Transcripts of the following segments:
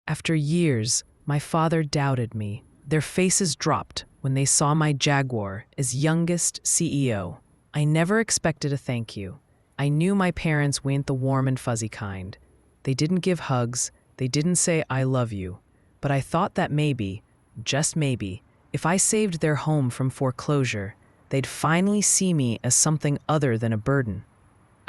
After years, my father doubted me. Their faces dropped when they saw my Jaguar as youngest CEO. I never expected a thank you. I knew my parents weren't the warm and fuzzy kind. They didn't give hugs, they didn't say I love you. But I thought that maybe, just maybe, if I saved their home from foreclosure, they'd finally see me as something other than a burden.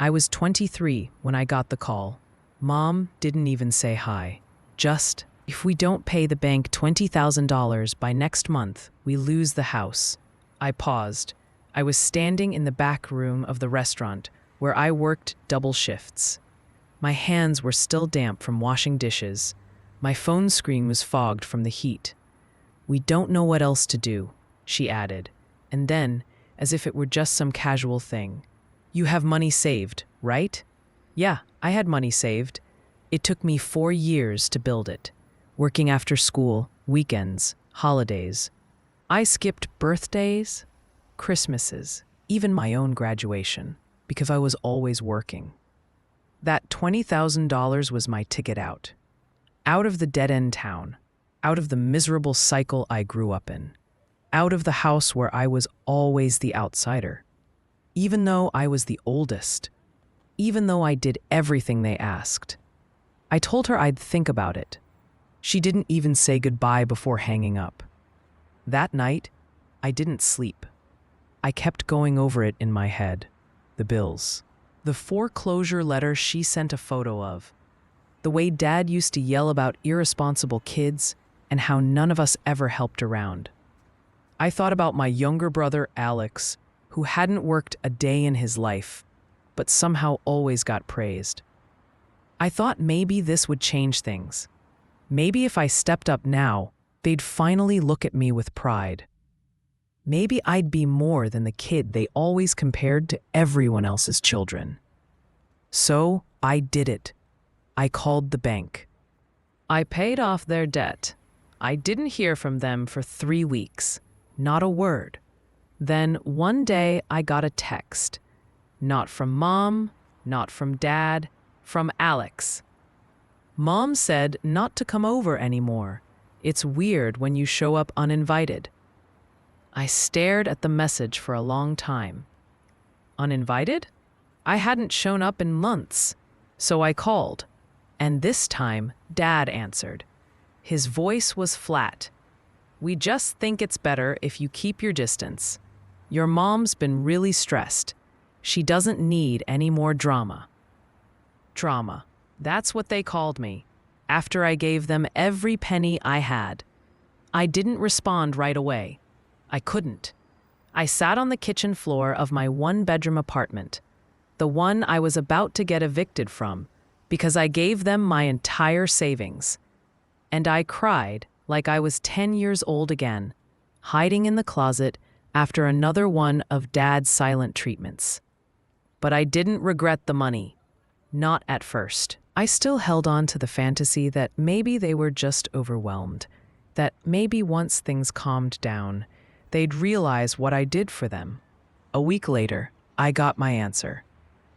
I was 23 when I got the call. Mom didn't even say hi. Just, if we don't pay the bank $20,000 by next month, we lose the house. I paused. I was standing in the back room of the restaurant where I worked double shifts. My hands were still damp from washing dishes. My phone screen was fogged from the heat. "We don't know what else to do," she added. And then, as if it were just some casual thing, "You have money saved, right?" Yeah, I had money saved. It took me 4 years to build it, working after school, weekends, holidays. I skipped birthdays, Christmases, even my own graduation, because I was always working. That $20,000 was my ticket out. Out of the dead-end town, out of the miserable cycle I grew up in, out of the house where I was always the outsider. Even though I was the oldest, even though I did everything they asked. I told her I'd think about it. She didn't even say goodbye before hanging up. That night, I didn't sleep. I kept going over it in my head. The bills. The foreclosure letter she sent a photo of. The way Dad used to yell about irresponsible kids and how none of us ever helped around. I thought about my younger brother, Alex, who hadn't worked a day in his life, but somehow always got praised. I thought maybe this would change things. Maybe if I stepped up now, they'd finally look at me with pride. Maybe I'd be more than the kid they always compared to everyone else's children. So I did it. I called the bank. I paid off their debt. I didn't hear from them for 3 weeks. Not a word. Then one day I got a text. Not from Mom, not from Dad, from Alex. Mom said not to come over anymore. It's weird when you show up uninvited. I stared at the message for a long time. Uninvited? I hadn't shown up in months, so I called. And this time, Dad answered. His voice was flat. "We just think it's better if you keep your distance. Your mom's been really stressed. She doesn't need any more drama." Drama. That's what they called me, after I gave them every penny I had. I didn't respond right away. I couldn't. I sat on the kitchen floor of my one-bedroom apartment, the one I was about to get evicted from, because I gave them my entire savings. And I cried like I was 10 years old again, hiding in the closet after another one of Dad's silent treatments. But I didn't regret the money. Not at first. I still held on to the fantasy that maybe they were just overwhelmed, that maybe once things calmed down, they'd realize what I did for them. A week later, I got my answer.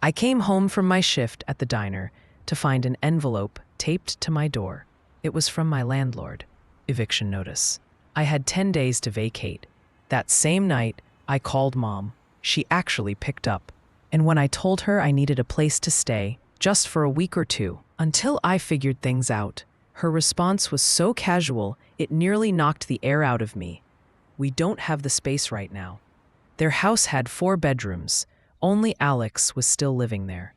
I came home from my shift at the diner to find an envelope taped to my door. It was from my landlord. Eviction notice. I had 10 days to vacate. That same night, I called Mom. She actually picked up. And when I told her I needed a place to stay, just for a week or two, until I figured things out, her response was so casual, it nearly knocked the air out of me. "We don't have the space right now." Their house had 4 bedrooms. Only Alex was still living there.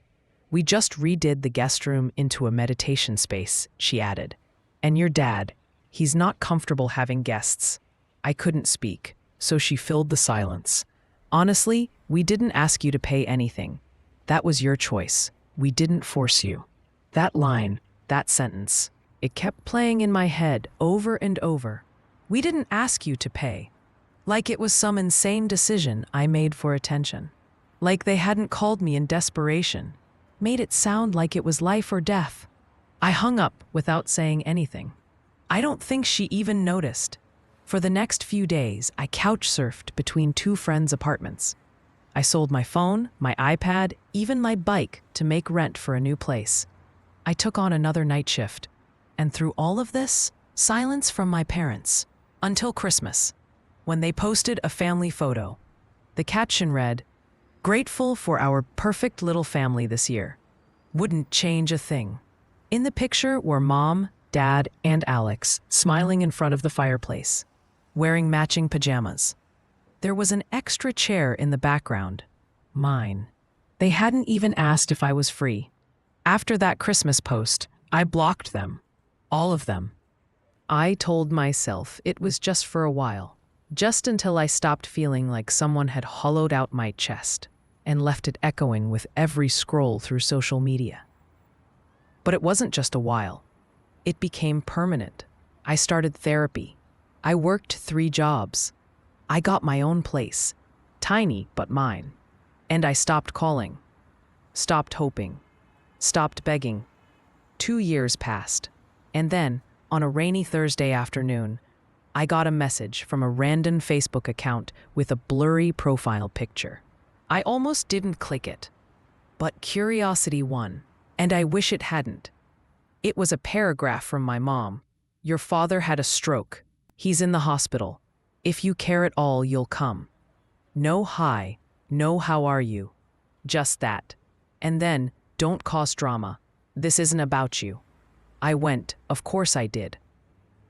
"We just redid the guest room into a meditation space," she added. "And your dad, he's not comfortable having guests." I couldn't speak, so she filled the silence. "Honestly, we didn't ask you to pay anything. That was your choice. We didn't force you." That line, that sentence, it kept playing in my head over and over. We didn't ask you to pay. Like it was some insane decision I made for attention. Like they hadn't called me in desperation. Made it sound like it was life or death. I hung up without saying anything. I don't think she even noticed. For the next few days, I couch surfed between 2 friends' apartments. I sold my phone, my iPad, even my bike to make rent for a new place. I took on another night shift. And through all of this, silence from my parents. Until Christmas, when they posted a family photo. The caption read, "Grateful for our perfect little family this year. Wouldn't change a thing." In the picture were Mom, Dad, and Alex smiling in front of the fireplace, wearing matching pajamas. There was an extra chair in the background. Mine. They hadn't even asked if I was free. After that Christmas post, I blocked them. All of them. I told myself it was just for a while, just until I stopped feeling like someone had hollowed out my chest and left it echoing with every scroll through social media. But it wasn't just a while. It became permanent. I started therapy. I worked 3 jobs. I got my own place, tiny but mine. And I stopped calling, stopped hoping, stopped begging. 2 years passed, and then, on a rainy Thursday afternoon, I got a message from a random Facebook account with a blurry profile picture. I almost didn't click it, but curiosity won, and I wish it hadn't. It was a paragraph from my mom. "Your father had a stroke. He's in the hospital. If you care at all, you'll come." No hi, no how are you. Just that. And then, "Don't cause drama. This isn't about you." I went, of course I did.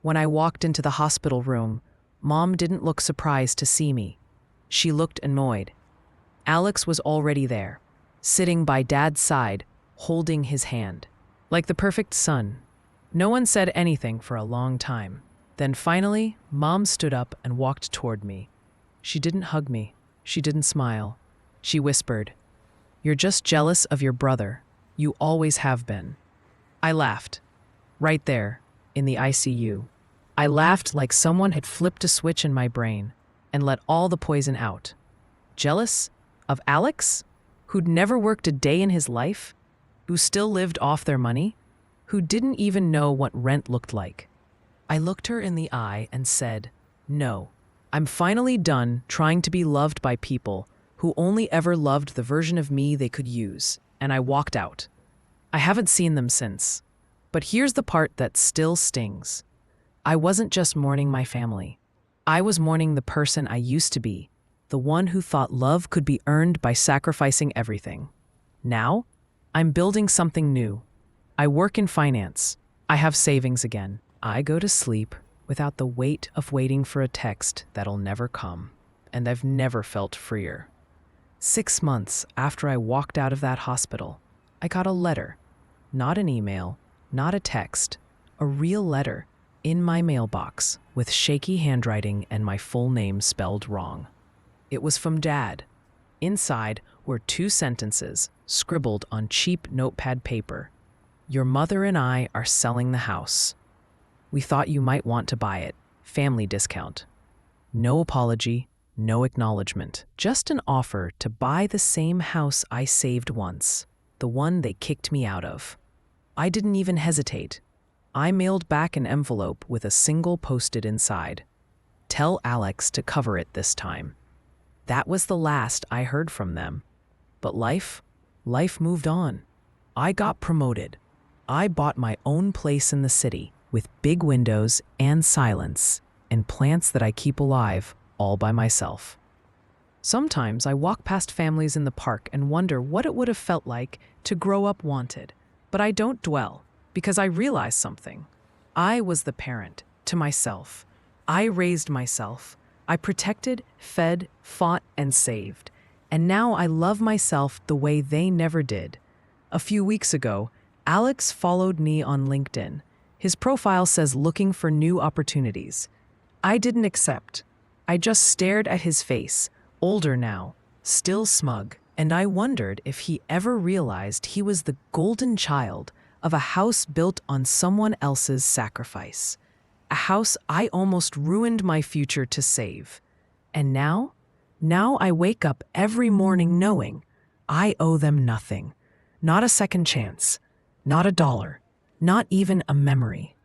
When I walked into the hospital room, Mom didn't look surprised to see me. She looked annoyed. Alex was already there, sitting by Dad's side, holding his hand. Like the perfect son. No one said anything for a long time. Then finally, Mom stood up and walked toward me. She didn't hug me. She didn't smile. She whispered, "You're just jealous of your brother. You always have been." I laughed. Right there, in the ICU. I laughed like someone had flipped a switch in my brain and let all the poison out. Jealous? Of Alex? Who'd never worked a day in his life? Who still lived off their money? Who didn't even know what rent looked like? I looked her in the eye and said, "No, I'm finally done trying to be loved by people who only ever loved the version of me they could use," and I walked out. I haven't seen them since. But here's the part that still stings. I wasn't just mourning my family. I was mourning the person I used to be, the one who thought love could be earned by sacrificing everything. Now, I'm building something new. I work in finance. I have savings again. I go to sleep without the weight of waiting for a text that'll never come, and I've never felt freer. 6 months after I walked out of that hospital, I got a letter, not an email, not a text, a real letter in my mailbox with shaky handwriting and my full name spelled wrong. It was from Dad. Inside were 2 sentences scribbled on cheap notepad paper. "Your mother and I are selling the house. We thought you might want to buy it. Family discount." No apology, no acknowledgement. Just an offer to buy the same house I saved once, the one they kicked me out of. I didn't even hesitate. I mailed back an envelope with a single post-it inside. "Tell Alex to cover it this time." That was the last I heard from them. But life moved on. I got promoted. I bought my own place in the city with big windows and silence and plants that I keep alive all by myself. Sometimes I walk past families in the park and wonder what it would have felt like to grow up wanted. But I don't dwell, because I realize something. I was the parent to myself. I raised myself. I protected, fed, fought, and saved. And now I love myself the way they never did. A few weeks ago, Alex followed me on LinkedIn. His profile says looking for new opportunities. I didn't accept. I just stared at his face, older now, still smug, and I wondered if he ever realized he was the golden child of a house built on someone else's sacrifice. A house I almost ruined my future to save. And now I wake up every morning knowing I owe them nothing. Not a second chance. Not a dollar. Not even a memory.